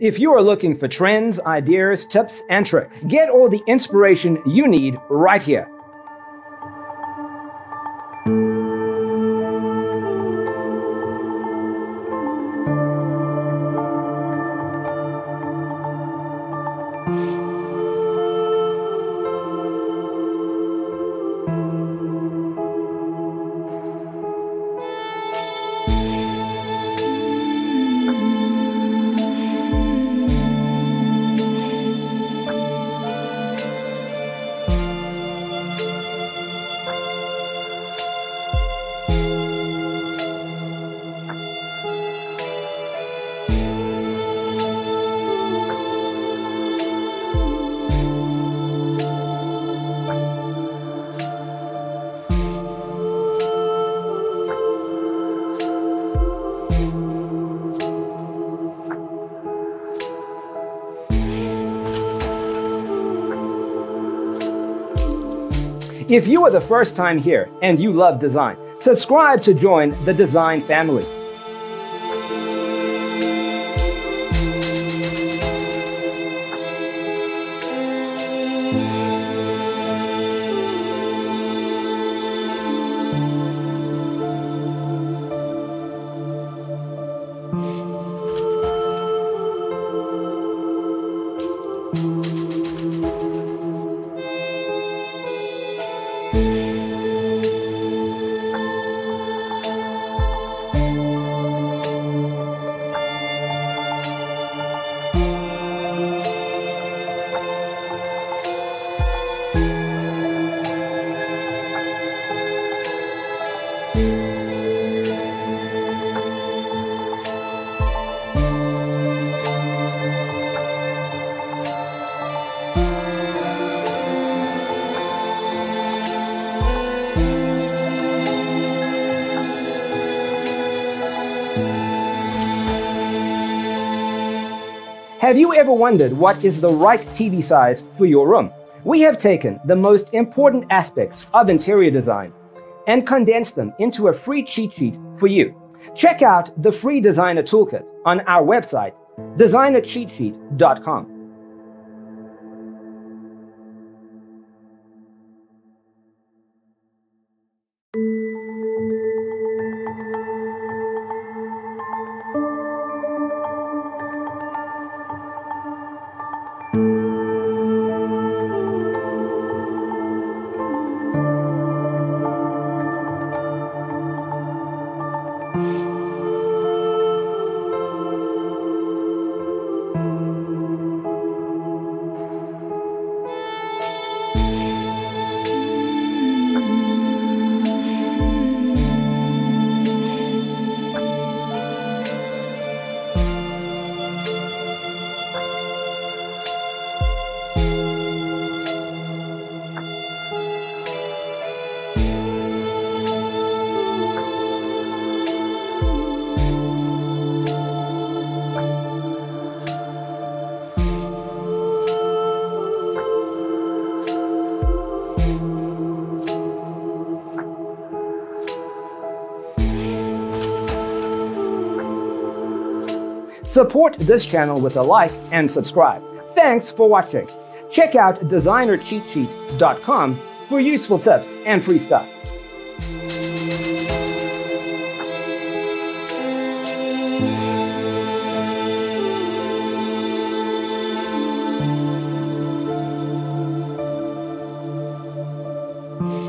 If you are looking for trends, ideas, tips, and tricks, get all the inspiration you need right here. If you are the first time here and you love design, subscribe to join the design family. Have you ever wondered what is the right TV size for your room? We have taken the most important aspects of interior design and condensed them into a free cheat sheet for you. Check out the free designer toolkit on our website, designercheatsheet.com. Support this channel with a like and subscribe. Thanks for watching. Check out designercheatsheet.com for useful tips and free stuff. Mm-hmm.